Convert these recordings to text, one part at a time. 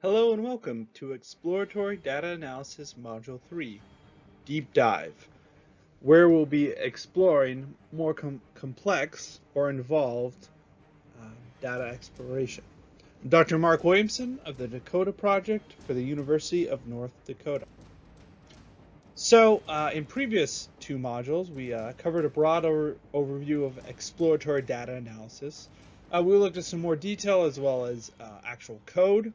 Hello and welcome to Exploratory Data Analysis Module 3, Deep Dive, where we'll be exploring more complex or involved data exploration. I'm Dr. Mark Williamson of the DaCCoTA project for the University of North Dakota. So in previous two modules, we covered a broad overview of exploratory data analysis. We looked at some more detail as well as actual code.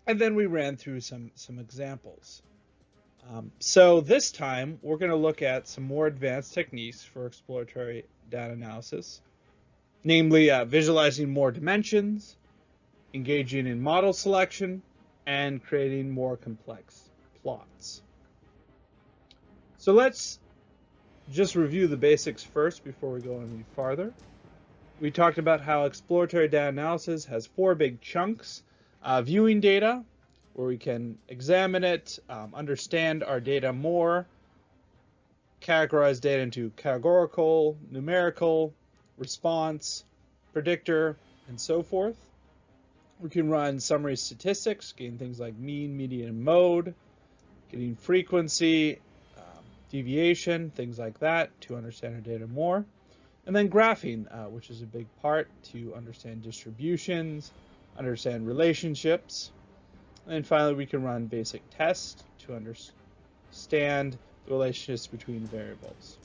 And then we ran through some examples. So this time, we're going to look at some more advanced techniques for exploratory data analysis, namely visualizing more dimensions, engaging in model selection, and creating more complex plots. So let's just review the basics first before we go any farther. We talked about how exploratory data analysis has four big chunks. Viewing data, where we can examine it, understand our data more, categorize data into categorical, numerical, response, predictor, and so forth. We can run summary statistics, gain things like mean, median, and mode, getting frequency, deviation, things like that to understand our data more. And then graphing, which is a big part to understand distributions, understand relationships. And then finally, we can run basic tests to understand the relationships between variables.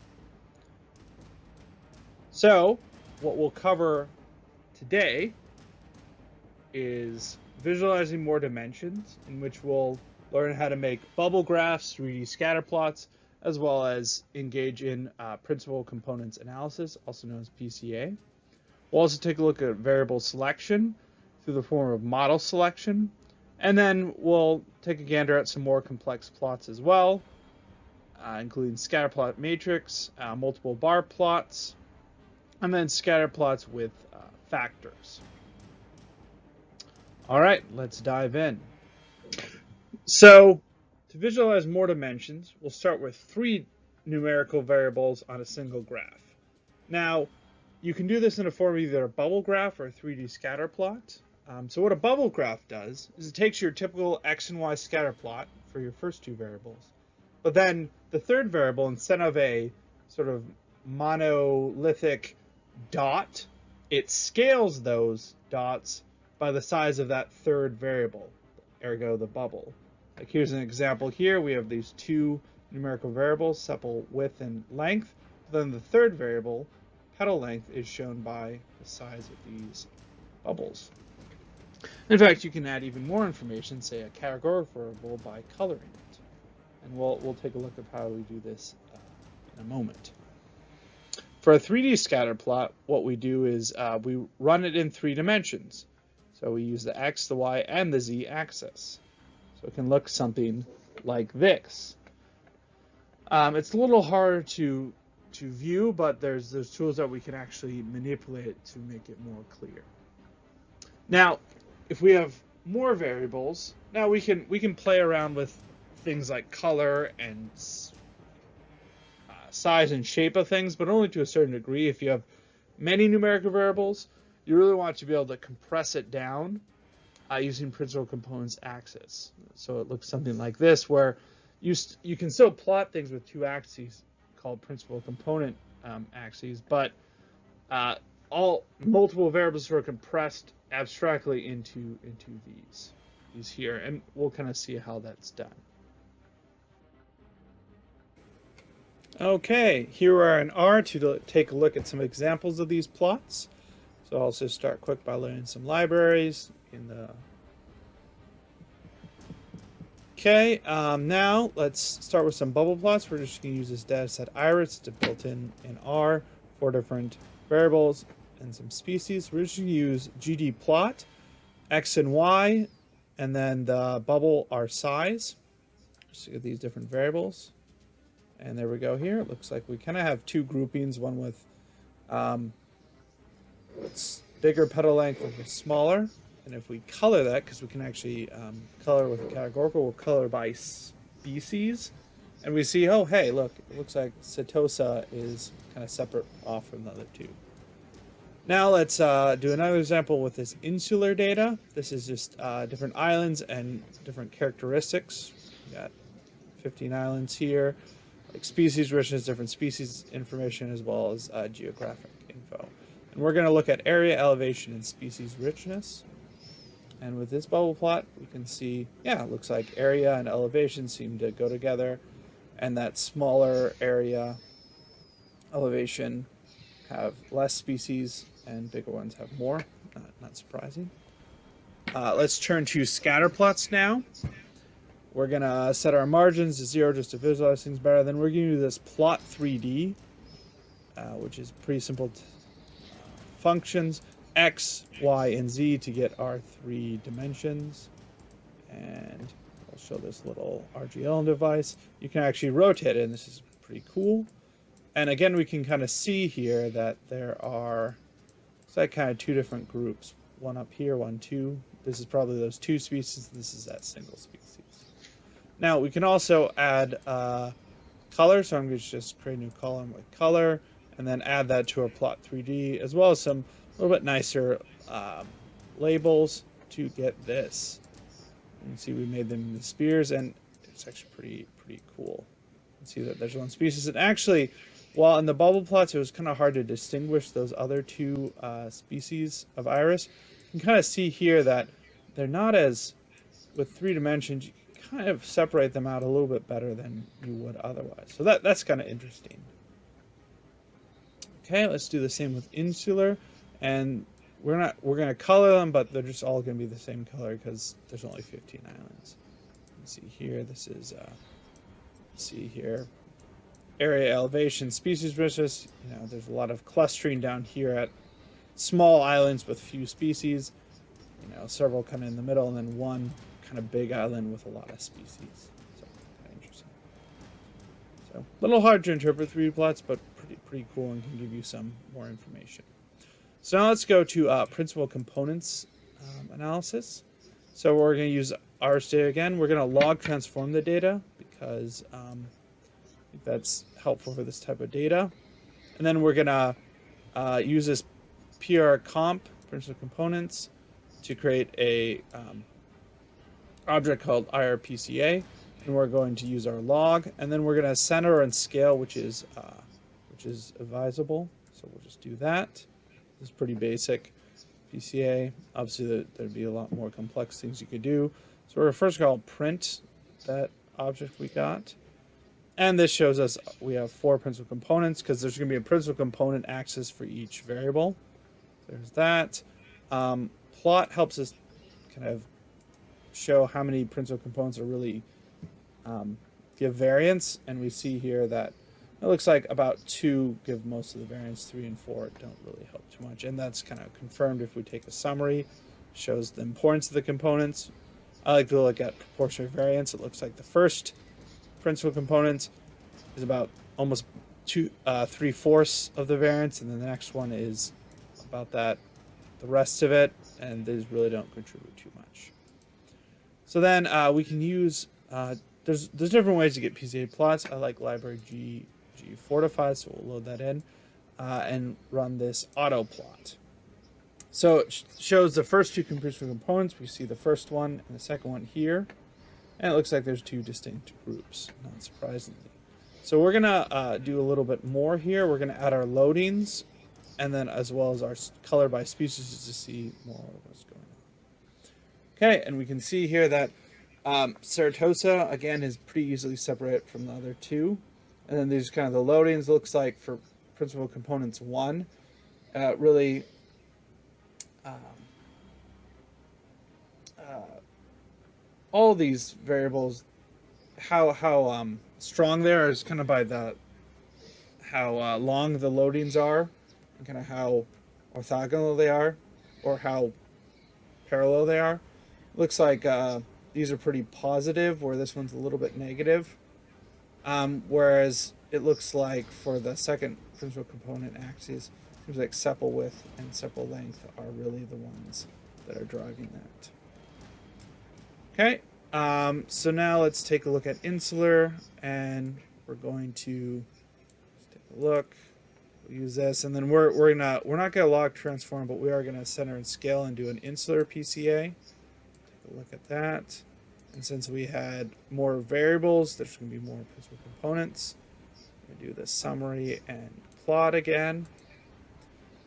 So what we'll cover today is visualizing more dimensions, in which we'll learn how to make bubble graphs, 3D scatter plots, as well as engage in principal components analysis, also known as PCA. We'll also take a look at variable selection through the form of model selection, and then we'll take a gander at some more complex plots as well, including scatter plot matrix, multiple bar plots, and then scatter plots with factors. All right, let's dive in. So to visualize more dimensions, we'll start with three numerical variables on a single graph. Now, you can do this in a form of either a bubble graph or a 3D scatter plot. So what a bubble graph does is it takes your typical X and Y scatter plot for your first two variables, but then the third variable, instead of a sort of monolithic dot, it scales those dots by the size of that third variable, ergo the bubble. Like here's an example here. We have these two numerical variables, sepal width and length. Then the third variable, petal length, is shown by the size of these bubbles. In fact, you can add even more information, say a categorical variable, by coloring it. And we'll take a look at how we do this in a moment. For a 3D scatter plot, what we do is we run it in 3 dimensions. So we use the X, the Y, and the Z axis. So it can look something like this. It's a little harder to view, but there's tools that we can actually manipulate it to make it more clear. Now, if we have more variables, now we can play around with things like color and size and shape of things, but only to a certain degree. If you have many numerical variables, you really want to be able to compress it down using principal components axis. So it looks something like this, where you can still plot things with two axes called principal component axes, but all multiple variables are compressed abstractly into these here, and we'll kind of see how that's done. Okay, here we are in R to take a look at some examples of these plots. So I'll just start quick by learning some libraries in the. Okay, now let's start with some bubble plots. We're just going to use this dataset iris. It's built in R, 4 different variables and some species. We're just going to use ggplot, X and Y, and then the bubble our size. Just to get these different variables. And there we go here. It looks like we kind of have two groupings, one with bigger petal length and smaller. And if we color that, because we can actually color with a categorical, we'll color by species. And we see, oh, hey, look, it looks like Setosa is kind of separate off from the other two. Now let's do another example with this insular data. This is just different islands and different characteristics. We got 15 islands here, like species richness, different species information, as well as geographic info. And we're going to look at area, elevation, and species richness. And with this bubble plot, we can see, yeah, it looks like area and elevation seem to go together, and that smaller area elevation have less species and bigger ones have more. Not surprising. Let's turn to scatter plots now. We're going to set our margins to 0 just to visualize things better. Then we're going to do this plot 3D, which is pretty simple functions, x, y, and z to get our 3 dimensions. And I'll show this little RGL device. You can actually rotate it, and this is pretty cool. And again, we can kind of see here that there are, it's like kind of 2 different groups. One up here, 1, 2. This is probably those 2 species. This is that single species. Now, we can also add color. So I'm going to just create a new column with color and then add that to our plot 3D, as well as some a little bit nicer labels to get this. You can see we made them into spheres, and it's actually pretty cool. You can see that there's one species. And actually, while in the bubble plots, it was kind of hard to distinguish those other 2 species of iris, you can kind of see here that they're not as, with 3 dimensions, you can kind of separate them out a little bit better than you would otherwise. So that's kind of interesting. Okay, let's do the same with insular, and we're going to color them, but they're just all going to be the same color because there's only 15 islands. You can see here, this is see here, area, elevation, species richness. You know, there's a lot of clustering down here at small islands with few species. You know, several kind of in the middle, and then one kind of big island with a lot of species. So kind of interesting. So a little hard to interpret 3D plots, but pretty cool and can give you some more information. So now let's go to principal components analysis. So we're going to use ARS data again. We're going to log transform the data because I think that's helpful for this type of data. And then we're going to use this PR comp, principal components, to create a object called IRPCA. And we're going to use our log. And then we're going to center and scale, which is advisable. So we'll just do that. This is pretty basic. PCA. Obviously, there'd be a lot more complex things you could do. So we're first going to print that object we got. And this shows us we have 4 principal components because there's going to be a principal component axis for each variable. There's that. Plot helps us kind of show how many principal components are really give variance. And we see here that it looks like about 2 give most of the variance, 3 and 4 don't really help too much. And that's kind of confirmed if we take a summary, shows the importance of the components. I like to look at proportional variance. It looks like the first principal component is about almost 3/4 of the variance, and then the next one is about that, the rest of it, and these really don't contribute too much. So then we can use, there's different ways to get PCA plots. I like library G Fortify, so we'll load that in and run this auto plot. So it shows the first 2 principal components. We see the first one and the second one here. And it looks like there's 2 distinct groups, not surprisingly. So we're going to do a little bit more here. We're going to add our loadings, and then as well as our color by species to see more of what's going on. Okay, and we can see here that Ceratosa, again, is pretty easily separate from the other 2. And then these kind of the loadings. Looks like for principal components 1, really all these variables, how strong they are is kind of by how long the loadings are, and kind of how orthogonal they are, or how parallel they are. Looks like these are pretty positive, where this one's a little bit negative. Whereas it looks like for the second principal component axis, it seems like sepal width and sepal length are really the ones that are driving that. Okay, so now let's take a look at insular, and we're going to take a look. We'll use this, and then we're not gonna log transform, but we are gonna center and scale and do an insular PCA. Take a look at that. And since we had more variables, there's gonna be more principal components. I'm gonna do the summary and plot again.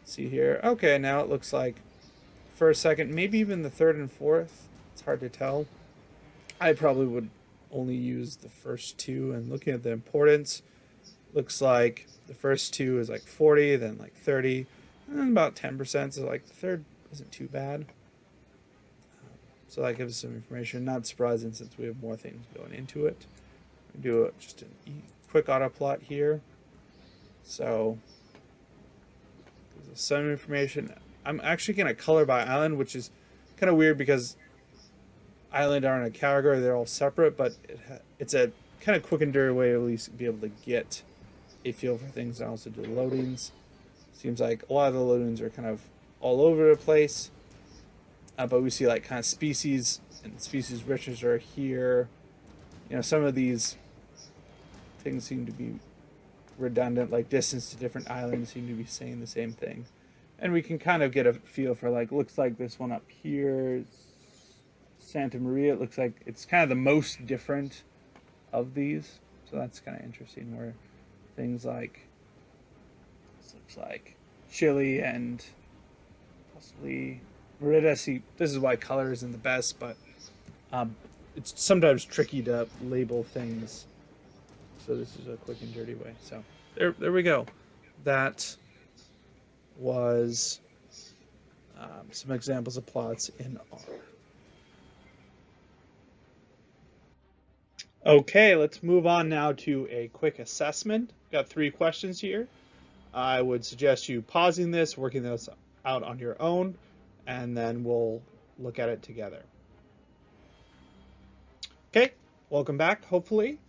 See here. Okay, now it looks like first, second, maybe even the third and fourth. It's hard to tell. I probably would only use the first two, and looking at the importance, looks like the first two is like 40, then like 30, and about 10%. So like the third isn't too bad. So that gives us some information. Not surprising since we have more things going into it. We do just a quick auto plot here. So there's some information. I'm actually going to color by island, which is kind of weird because island aren't a category. They're all separate, but it's a kind of quick and dirty way to at least be able to get a feel for things and also do loadings. Seems like a lot of the loadings are kind of all over the place. But we see like kind of species and species richness are here. Some of these things seem to be redundant, like distance to different islands seem to be saying the same thing. And we can kind of get a feel for like, looks like this one up here, Santa Maria, it looks like it's kind of the most different of these. So that's kind of interesting where things like, this looks like Chile and possibly Merida. See, this is why color isn't the best, but it's sometimes tricky to label things. So this is a quick and dirty way. So there we go. That was some examples of plots in R. Okay, let's move on now to a quick assessment. Got 3 questions here. I would suggest you pausing this, working this out on your own, and then we'll look at it together. Okay, welcome back, hopefully.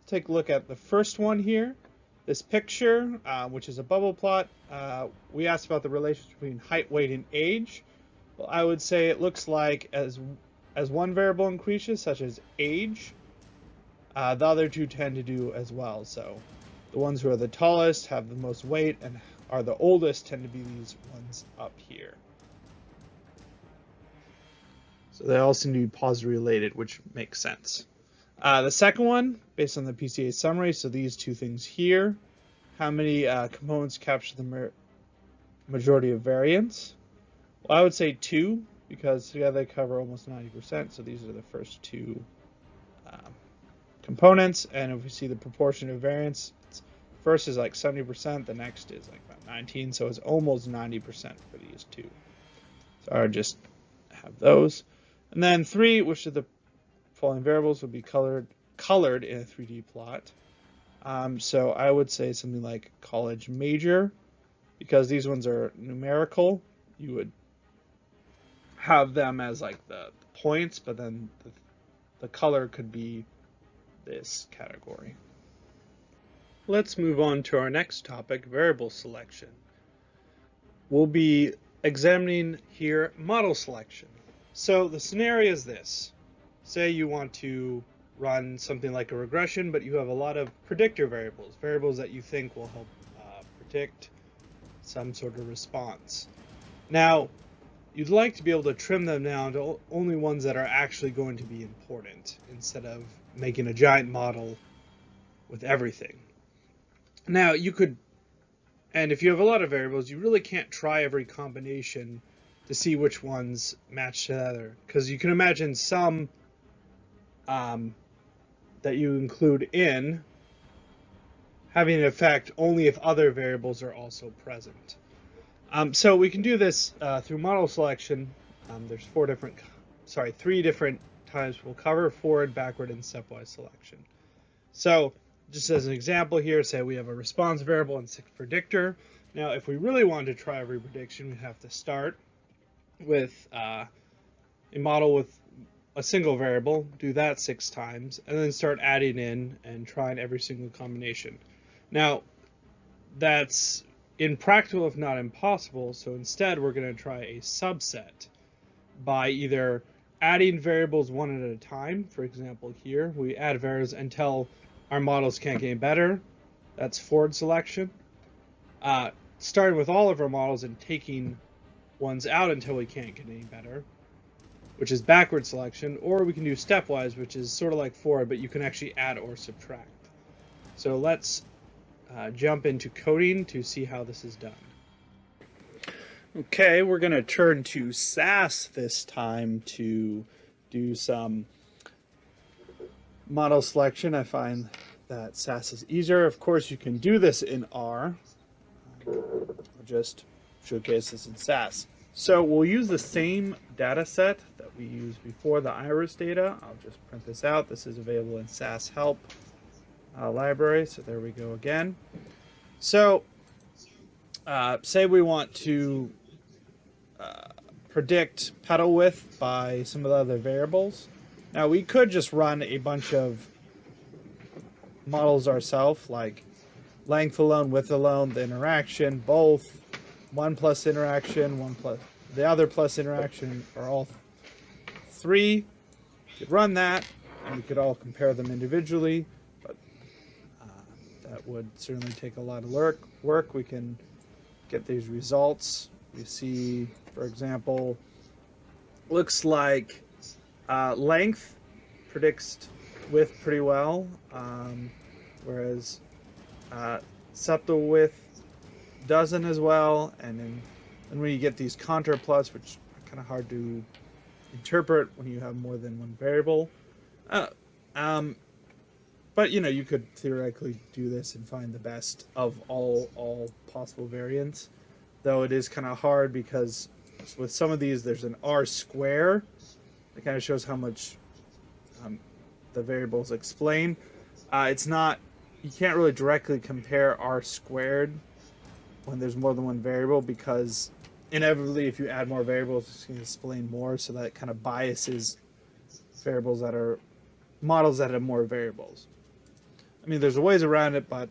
Take a look at the first one here. This picture, which is a bubble plot, we asked about the relationship between height, weight, and age. Well, I would say it looks like as one variable increases, such as age, the other two tend to do as well. So the ones who are the tallest have the most weight and are the oldest tend to be these ones up here. So they all seem to be positively related, which makes sense. The second one, based on the PCA summary, so these two things here, how many components capture the majority of variance? Well, I would say 2, because together they cover almost 90%, so these are the first 2 components, and if we see the proportion of variance, first is like 70%, the next is like about 19, so it's almost 90% for these 2. So I would just have those. And then 3, which are the following variables, will be colored in a 3D plot. So I would say something like college major, because these ones are numerical. You would have them as like the points, but then the color could be this category. Let's move on to our next topic, variable selection. We'll be examining here model selection. So the scenario is this. Say you want to run something like a regression, but you have a lot of predictor variables that you think will help predict some sort of response. Now, you'd like to be able to trim them down to only ones that are actually going to be important instead of making a giant model with everything. Now, you could, and if you have a lot of variables, you really can't try every combination to see which ones match together, because you can imagine some that you include in having an effect only if other variables are also present. So we can do this through model selection. There's 3 different types we'll cover: forward, backward, and stepwise selection. So just as an example here, say we have a response variable and 6 predictor. Now, if we really wanted to try every prediction, we'd have to start with a model with a single variable, do that 6 times, and then start adding in and trying every single combination. Now, that's impractical if not impossible, so instead we're going to try a subset by either adding variables one at a time. For example, here we add variables until our models can't get better. That's forward selection. uh, starting with all of our models and taking ones out until we can't get any better, which is backward selection, or we can do stepwise, which is sort of like forward, but you can actually add or subtract. So let's jump into coding to see how this is done. Okay, we're going to turn to SAS this time to do some model selection. I find that SAS is easier. Of course, you can do this in R. I'll just showcase this in SAS. So we'll use the same data set that we used before, the iris data. I'll just print this out. This is available in SAS help library. So there we go again. So say we want to predict petal width by some of the other variables. Now we could just run a bunch of models ourselves, like length alone, width alone, the interaction, both, one plus interaction, one plus the other plus interaction, or all three. You could run that, and we could all compare them individually, but that would certainly take a lot of work. We can get these results. We see, for example, looks like length predicts width pretty well, whereas septal width doesn't as well. And then when you get these contour plots, which are kind of hard to interpret when you have more than one variable. But you could theoretically do this and find the best of all possible variants. Though it is kind of hard because with some of these, there's an R square. It kind of shows how much the variables explain. It's not, you can't really directly compare R squared when there's more than one variable, because inevitably if you add more variables, it's going to explain more, so that kind of biases variables that are models that have more variables. I mean, there's ways around it, but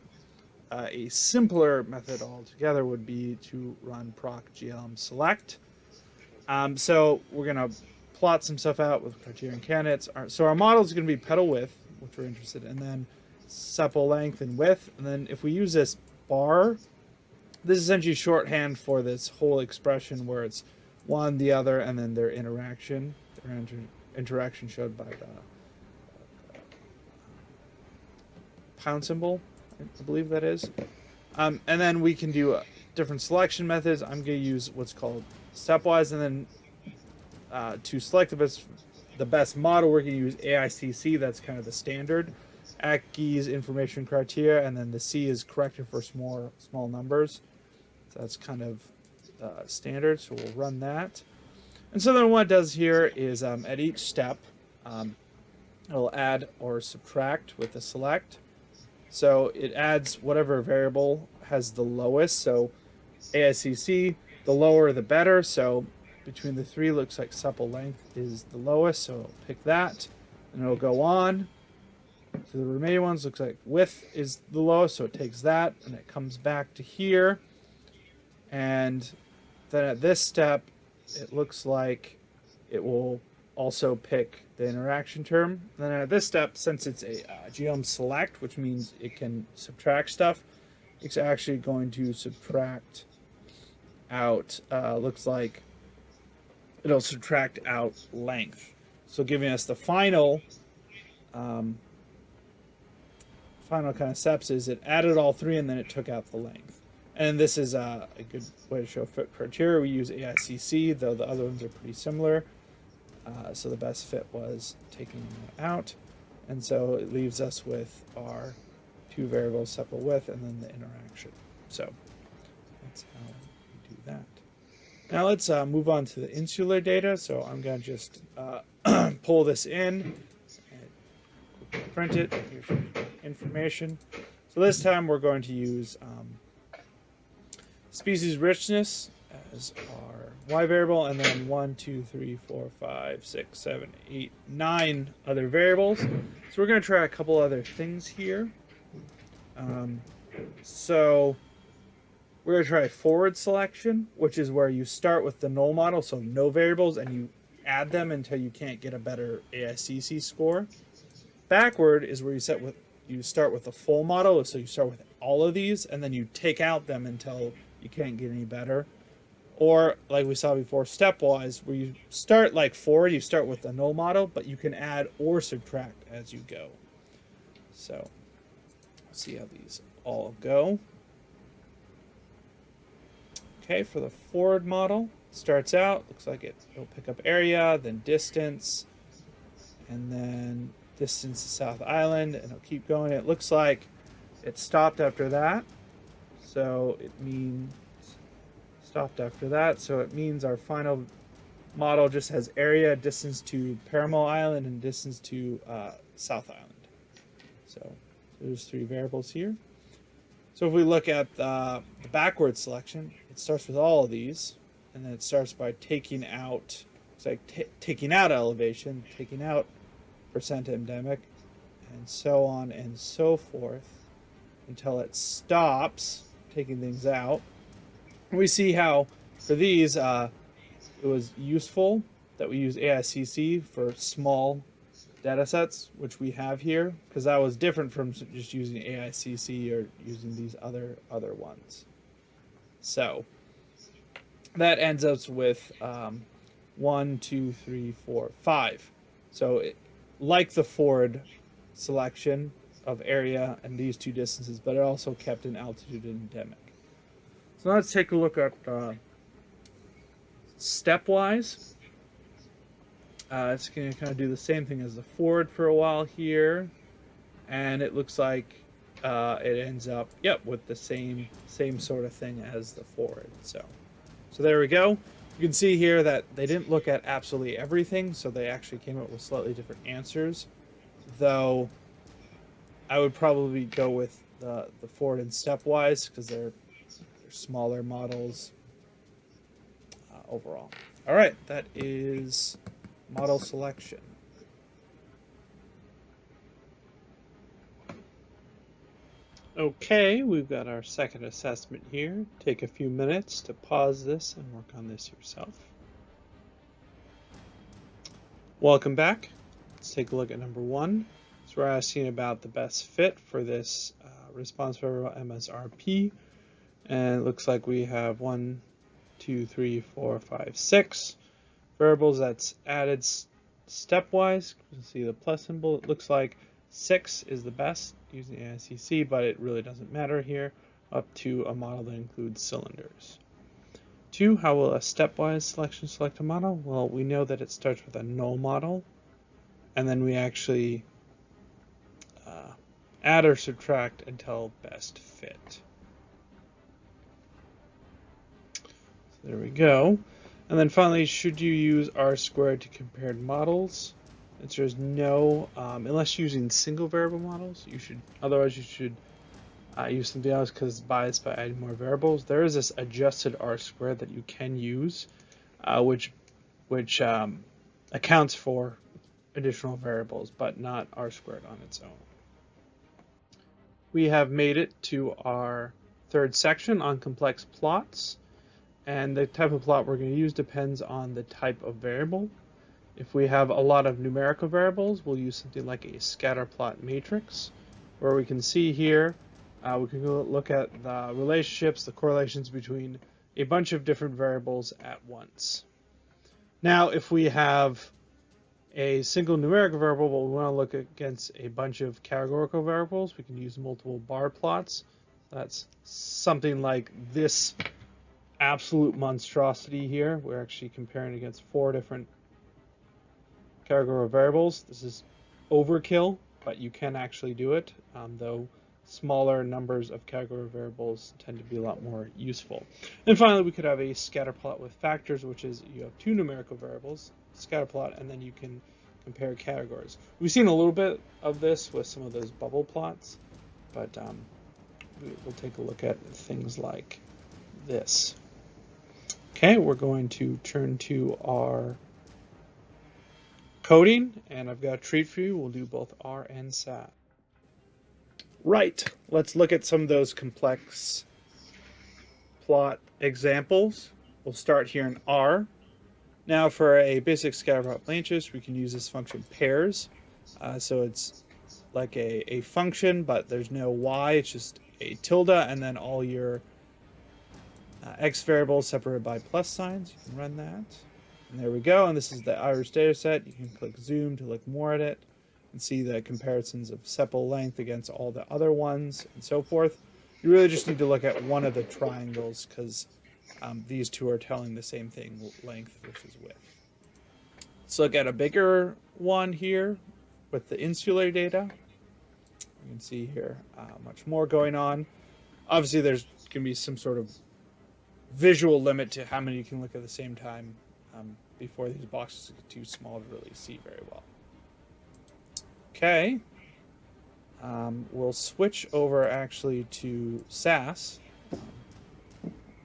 a simpler method altogether would be to run proc glm select. So we're going to plot some stuff out with criterion candidates. So our model is going to be petal width, which we're interested in, and then sepal length and width. And then if we use this bar, this is essentially shorthand for this whole expression where it's one, the other, and then their interaction. Their interaction showed by the pound symbol, I believe that is. And then we can do different selection methods. I'm going to use what's called stepwise, and then to select the best model, we're going to use AICC. That's kind of the standard. ACCI's information criteria, and then the C is corrected for small numbers. So that's kind of standard. So we'll run that. And so then what it does here is at each step, it'll add or subtract with the select. So it adds whatever variable has the lowest. So AICC, the lower the better. So between the three, looks like sepal length is the lowest. So it'll pick that, and it'll go on to the remaining ones. Looks like width is the lowest, so it takes that, and it comes back to here. And then at this step, it looks like it will also pick the interaction term. And then at this step, since it's a glm select, which means it can subtract stuff, it's actually going to subtract out, looks like it'll subtract out length. So giving us the final kind of steps is it added all three and then it took out the length. And this is a good way to show fit criteria. We use AICC, though the other ones are pretty similar. So the best fit was taking that out. And so it leaves us with our two variables, sepal width, and then the interaction. So that's how we do that. Now let's move on to the insular data. So I'm going to just pull this in and print it. Here's your information. So this time we're going to use species richness as our y variable, and then 1, 2, 3, 4, 5, 6, 7, 8, 9 other variables. So we're going to try a couple other things here. So we're going to try forward selection, which is where you start with the null model, so no variables, and you add them until you can't get a better AICC score. Backward is where you start with the full model, so you start with all of these, and then you take out them until you can't get any better. Or like we saw before, stepwise, where you start like forward, you start with a null model, but you can add or subtract as you go. So let's see how these all go. Okay, for the forward model, starts out, looks like it'll pick up area, then distance, and then distance to South Island, and it'll keep going. It looks like it stopped after that, so it means so it means our final model just has area, distance to Paramo Island, and distance to South Island. So there's 3 variables here. So if we look at the backward selection, it starts with all of these, and then it starts by taking out, it's like taking out elevation, taking out percent endemic, and so on and so forth until it stops taking things out. And we see how for these it was useful that we use AICC for small data sets, which we have here, because that was different from just using AICC or using these other ones. So that ends up with 1, 2, 3, 4, 5. So like the forward selection of area and these 2 distances, but it also kept an altitude and endemic. So let's take a look at stepwise. It's going to kind of do the same thing as the forward for a while here, and it looks like it ends up, with the same sort of thing as the forward. So there we go. You can see here that they didn't look at absolutely everything, so they actually came up with slightly different answers. Though I would probably go with the forward and stepwise because they're smaller models overall. All right, that is model selection. Okay, we've got our second assessment here. Take a few minutes to pause this and work on this yourself. Welcome back. Let's take a look at number 1. So we're asking about the best fit for this response variable MSRP. And it looks like we have 1, 2, 3, 4, 5, 6 variables that's added stepwise. You can see the plus symbol. It looks like 6 is the best using AICC, but it really doesn't matter here, up to a model that includes cylinders. 2, how will a stepwise selection select a model? Well, we know that it starts with a null model, and then we actually add or subtract until best fit. So there we go. And then finally, should you use R-squared to compared models? The answer is no, unless using single variable models. Otherwise you should use something else because it's biased by adding more variables. There is this adjusted R-squared that you can use, which accounts for additional variables, but not R-squared on its own. We have made it to our third section on complex plots, and the type of plot we're going to use depends on the type of variable. If we have a lot of numerical variables, we'll use something like a scatter plot matrix, where we can see here, we can look at the relationships, the correlations between a bunch of different variables at once. Now, if we have a single numerical variable, but we want to look against a bunch of categorical variables, we can use multiple bar plots. That's something like this absolute monstrosity here. We're actually comparing against 4 different categorical variables. This is overkill, but you can actually do it, though smaller numbers of category variables tend to be a lot more useful. And finally, we could have a scatter plot with factors, which is you have 2 numerical variables, scatter plot, and then you can compare categories. We've seen a little bit of this with some of those bubble plots, but we'll take a look at things like this. Okay, we're going to turn to our coding, and I've got a treat for you. We'll do both R and SAT. Right, let's look at some of those complex plot examples. We'll start here in R. Now for a basic scatter plot matrix, we can use this function pairs. So it's like a function, but there's no y, it's just a tilde and then all your x variables separated by plus signs. You can run that. And there we go. And this is the Irish data set. You can click zoom to look more at it and see the comparisons of sepal length against all the other ones and so forth. You really just need to look at one of the triangles because these two are telling the same thing, length versus width. Let's look at a bigger one here with the insular data. You can see here much more going on. Obviously, there's going to be some sort of visual limit to how many you can look at the same time before these boxes get too small to really see very well. Okay. We'll switch over actually to SAS.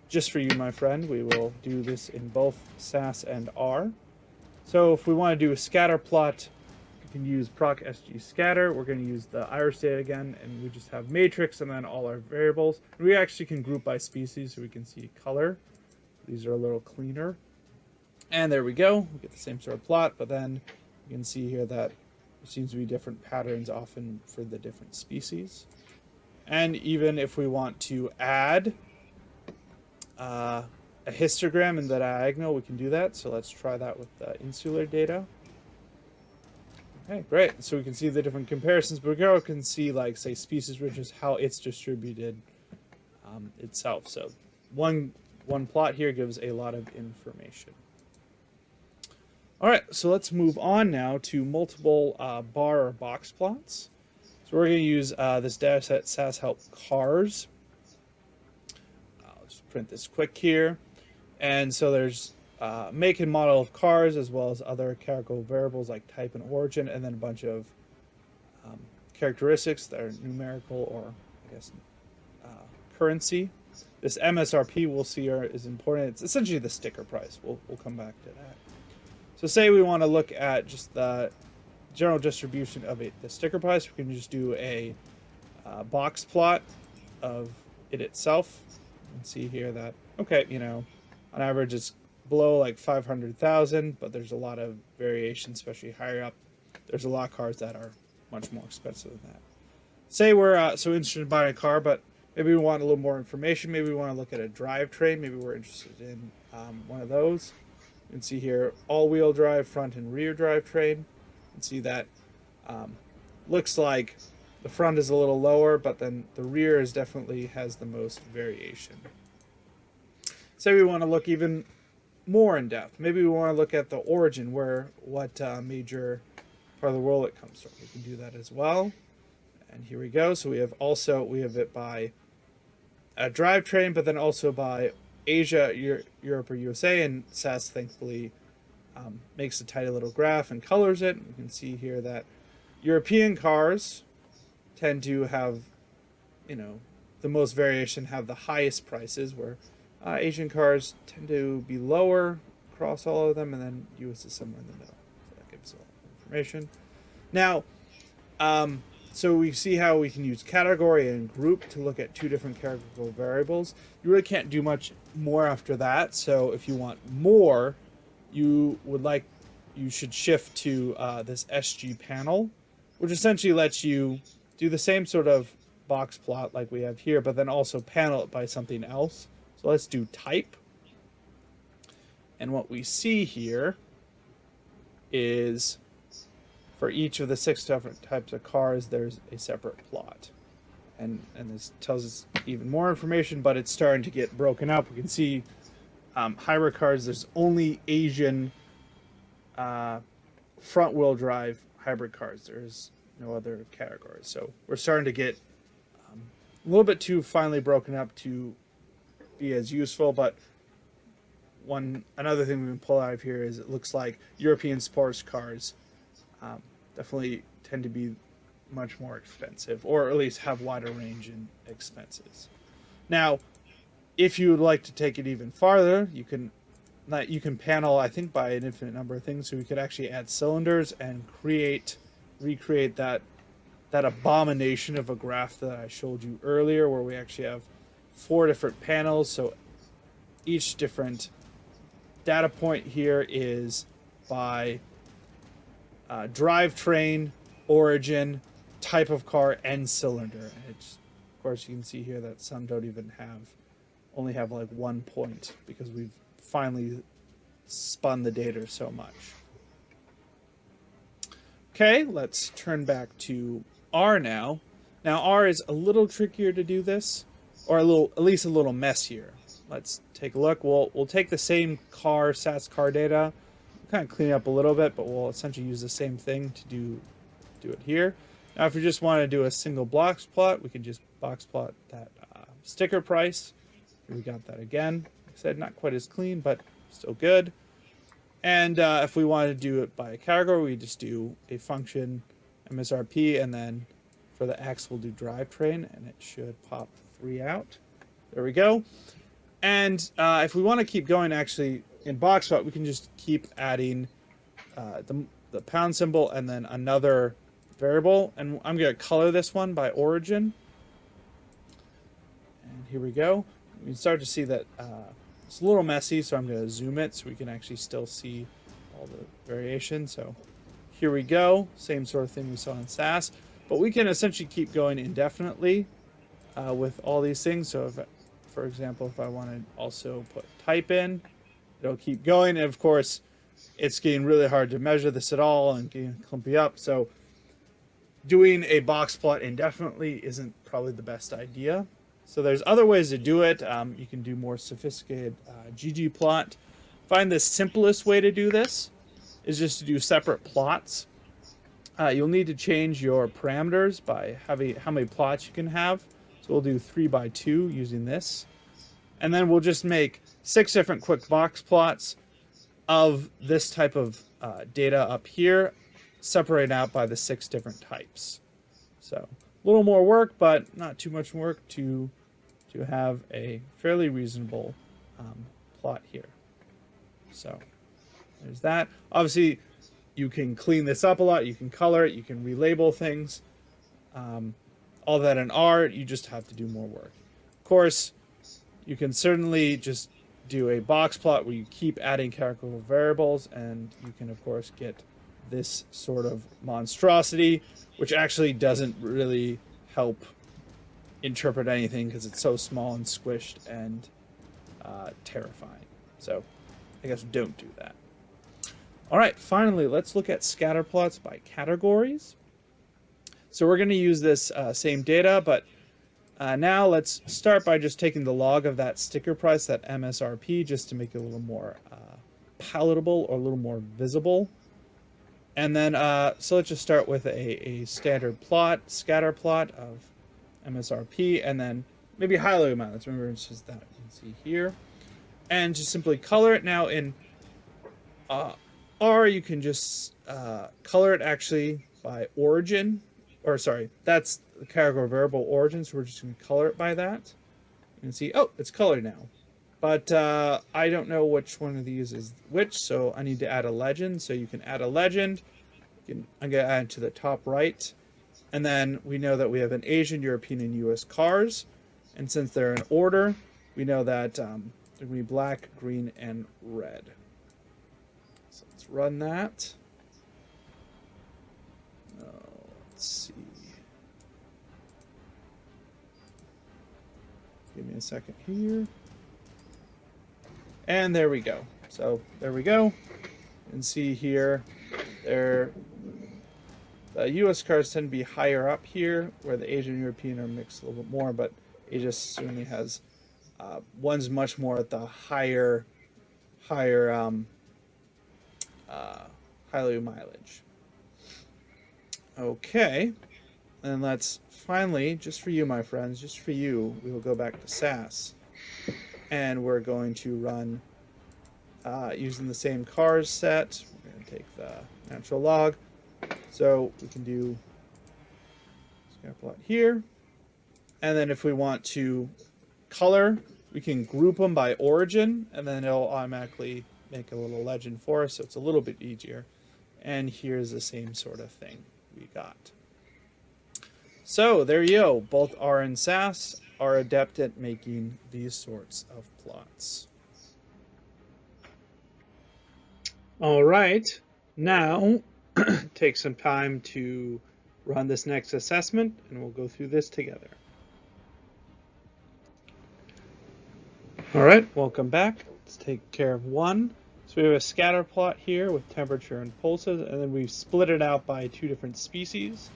Just for you, my friend, we will do this in both SAS and R. So if we want to do a scatter plot, we can use proc sg scatter. We're going to use the iris data again, and we just have matrix and then all our variables. And we actually can group by species so we can see color. These are a little cleaner. And there we go. We get the same sort of plot, but then you can see here that there seems to be different patterns often for the different species. And even if we want to add a histogram in the diagonal, we can do that. So let's try that with the insular data. Okay, great. So we can see the different comparisons, but we also can see, like, say, species richness, how it's distributed itself. So one plot here gives a lot of information. All right, so let's move on now to multiple bar or box plots. So we're going to use this dataset SAS help cars. I'll just print this quick here. And so there's make and model of cars, as well as other character variables like type and origin, and then a bunch of characteristics that are numerical or, I guess, currency. This MSRP we'll see is important. It's essentially the sticker price. We'll come back to that. So say we want to look at just the general distribution of the sticker price. We can just do a box plot of it itself and see here that, okay, you know, on average it's below like 500,000, but there's a lot of variation, especially higher up. There's a lot of cars that are much more expensive than that. Say we're so interested in buying a car, but maybe we want a little more information. Maybe we want to look at a drivetrain. Maybe we're interested in one of those. You can see here all-wheel drive, front and rear drivetrain. You can see that looks like the front is a little lower, but then the rear is definitely has the most variation. Say we want to look even more in depth. Maybe we want to look at the origin, what major part of the world it comes from. We can do that as well. And here we go. So we have it by a drivetrain, but then also by Asia, Europe, or USA, and SAS thankfully makes a tidy little graph and colors it. You can see here that European cars tend to have, you know, the most variation, have the highest prices, where Asian cars tend to be lower across all of them, and then US is somewhere in the middle. So that gives a lot of information. Now, so we see how we can use category and group to look at two different categorical variables. You really can't do much more after that. So if you want more, you should shift to this SG panel, which essentially lets you do the same sort of box plot like we have here, but then also panel it by something else. So let's do type. And what we see here is for each of the 6 different types of cars, there's a separate plot. And this tells us even more information, but it's starting to get broken up. We can see hybrid cars, there's only Asian front-wheel drive hybrid cars. There's no other categories. So we're starting to get a little bit too finely broken up to be as useful, but another thing we can pull out of here is it looks like European sports cars definitely tend to be much more expensive, or at least have wider range in expenses. Now, if you would like to take it even farther, you can panel, I think, by an infinite number of things. So we could actually add cylinders and recreate that abomination of a graph that I showed you earlier, where we actually have 4 different panels. So each different data point here is by drivetrain, origin, type of car, and cylinder. And it's Of course, you can see here that some don't even only have like 1 point because we've finally spun the data so much. Okay, let's turn back to R now. Now R is a little trickier to do this, or at least a little messier. Let's take a look. We'll take the same SAS car data, kind of clean it up a little bit, but we'll essentially use the same thing to do it here. Now, if you just want to do a single box plot, we can just box plot that sticker price. Here we got that again. Like I said, not quite as clean, but still good. And if we want to do it by a category, we just do a function MSRP, and then for the X, we'll do drivetrain, and it should pop 3 out. There we go. And if we want to keep going, actually, in box plot, we can just keep adding the pound symbol and then another variable. And I'm going to color this one by origin. And here we go. We can start to see that it's a little messy, so I'm going to zoom it so we can actually still see all the variation. So here we go. Same sort of thing we saw in SAS. But we can essentially keep going indefinitely with all these things. So if, for example, if I want to also put type in, it'll keep going. And of course, it's getting really hard to measure this at all and getting clumpy up. So doing a box plot indefinitely isn't probably the best idea. So there's other ways to do it. You can do more sophisticated ggplot. Find the simplest way to do this is just to do separate plots. You'll need to change your parameters by how many plots you can have. So we'll do 3 by 2 using this. And then we'll just make 6 different quick box plots of this type of data up here, separated out by the 6 different types. So a little more work, but not too much work to have a fairly reasonable plot here. So there's that. Obviously, you can clean this up a lot. You can color it. You can relabel things. All that in R, you just have to do more work. Of course, you can certainly just do a box plot where you keep adding categorical variables, and you can, of course, get this sort of monstrosity, which actually doesn't really help interpret anything because it's so small and squished and terrifying. So I guess don't do that. All right, finally, let's look at scatter plots by categories. So we're going to use this same data, but now let's start by just taking the log of that sticker price, that MSRP, just to make it a little more palatable or a little more visible. And then, so let's just start with a standard plot, scatter plot of MSRP, and then maybe high-value mileage. Remember, it's just that you can see here. And just simply color it. Now in R, you can just color it actually by origin. Or sorry, that's the category variable origin, so we're just going to color it by that. You can see, oh, it's colored now. But I don't know which one of these is which, so I need to add a legend. So you can add a legend. I'm going to add it to the top right. And then we know that we have an Asian, European, and US cars. And since they're in order, we know that they're going to be black, green, and red. So let's run that. Let's see. Give me a second here. And there we go. So there we go. You can see here, the US cars tend to be higher up here, where the Asian and European are mixed a little bit more, but Asia certainly has one's much more at the higher mileage. Okay, and let's finally, just for you, my friends, just for you, we will go back to SAS, and we're going to run using the same cars set. We're going to take the natural log, so we can do scatter plot here, and then if we want to color, we can group them by origin, and then it'll automatically make a little legend for us, so it's a little bit easier. And here's the same sort of thing we got. So there you go. Both R and SAS are adept at making these sorts of plots. All right. Now, take some time to run this next assessment, and we'll go through this together. All right, welcome back. Let's take care of one. So we have a scatter plot here with temperature and pulses, and then we've split it out by two different species.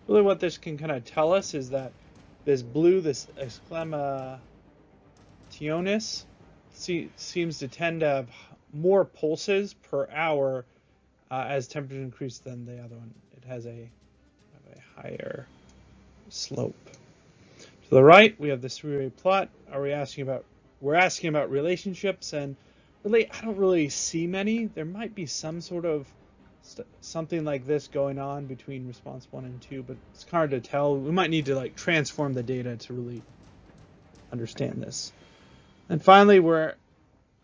Really what this can kind of tell us is that this blue, this exclamationis, seems to tend to have more pulses per hour as temperature increases than the other one. It has a higher slope. To the right, we have the three-way plot. We're asking about relationships, and really, I don't really see many. There might be some sort of something like this going on between response 1 and 2, but it's hard to tell. We might need to transform the data to really understand this. And finally, we're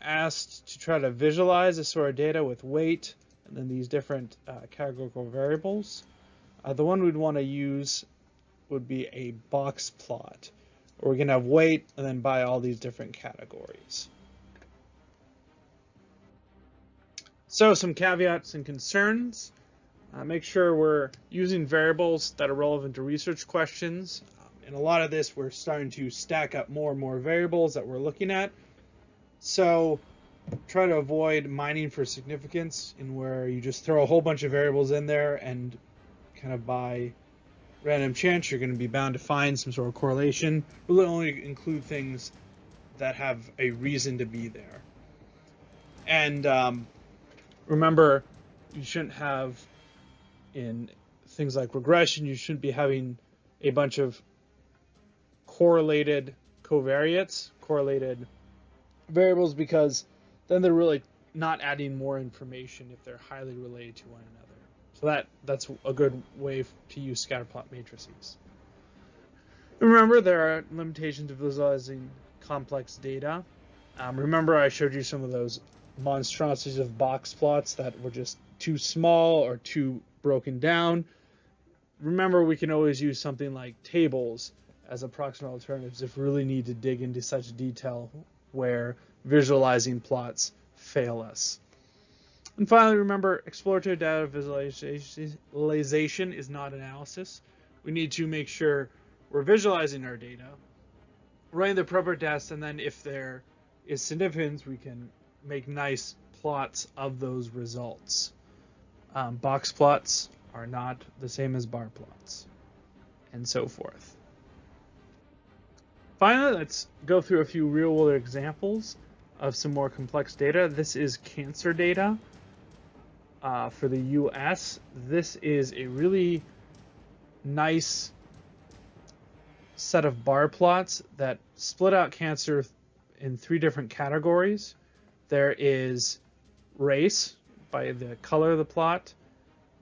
asked to try to visualize this sort of data with weight and then these different categorical variables. The one we'd want to use would be a box plot, where we can have weight and then by all these different categories. So some caveats and concerns. Make sure we're using variables that are relevant to research questions. In a lot of this, we're starting to stack up more and more variables that we're looking at. So try to avoid mining for significance, in where you just throw a whole bunch of variables in there and kind of by random chance you're going to be bound to find some sort of correlation. We'll only include things that have a reason to be there. And remember, you shouldn't have, in things like regression, you shouldn't be having a bunch of correlated covariates, correlated variables, because then they're really not adding more information if they're highly related to one another. So that's a good way to use scatterplot matrices. Remember, there are limitations to visualizing complex data. Remember, I showed you some of those monstrosities of box plots that were just too small or too broken down. Remember, we can always use something like tables as approximate alternatives if we really need to dig into such detail where visualizing plots fail us. And finally, remember, exploratory data visualization is not analysis. We need to make sure we're visualizing our data, running the appropriate tests, and then if there is significance, we can make nice plots of those results. Box plots are not the same as bar plots, and so forth. Finally, let's go through a few real-world examples of some more complex data. This is cancer data for the US. This is a really nice set of bar plots that split out cancer in three different categories. There is race, by the color of the plot,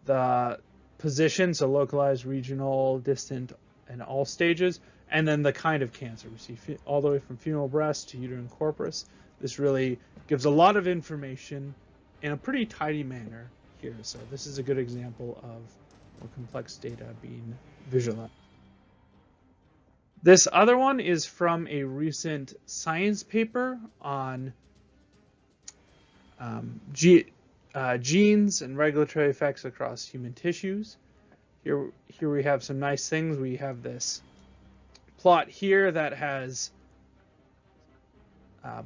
the position, so localized, regional, distant, and all stages, and then the kind of cancer. We see all the way from femoral breast to uterine corpus. This really gives a lot of information in a pretty tidy manner here. So this is a good example of more complex data being visualized. This other one is from a recent science paper on genes and regulatory effects across human tissues. Here we have some nice things. We have this plot here that has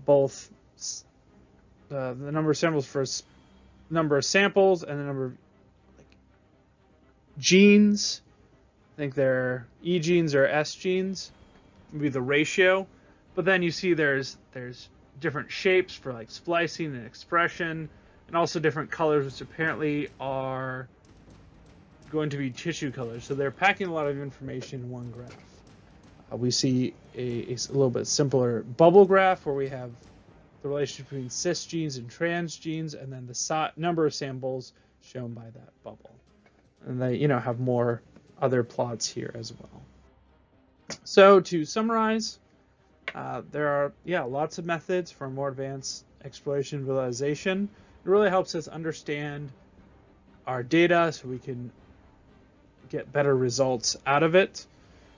both the number of samples for number of samples and the number of genes. I think they're E genes or S genes, maybe the ratio. But then you see there's different shapes for like splicing and expression, and also different colors, which apparently are going to be tissue colors. So they're packing a lot of information in one graph. We see a little bit simpler bubble graph where we have the relationship between cis genes and trans genes, and then the number of samples shown by that bubble. And they, have more other plots here as well. So to summarize, there are lots of methods for more advanced exploration and visualization. It really helps us understand our data so we can get better results out of it.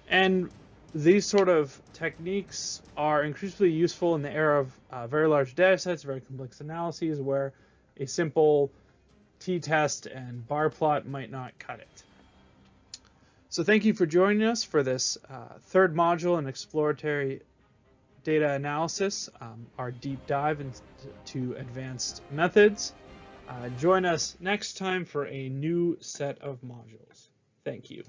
And these sort of techniques are increasingly useful in the era of very large data sets, very complex analyses, where a simple t-test and bar plot might not cut it. So thank you for joining us for this third module in exploratory data analysis, our deep dive into advanced methods. Join us next time for a new set of modules. Thank you.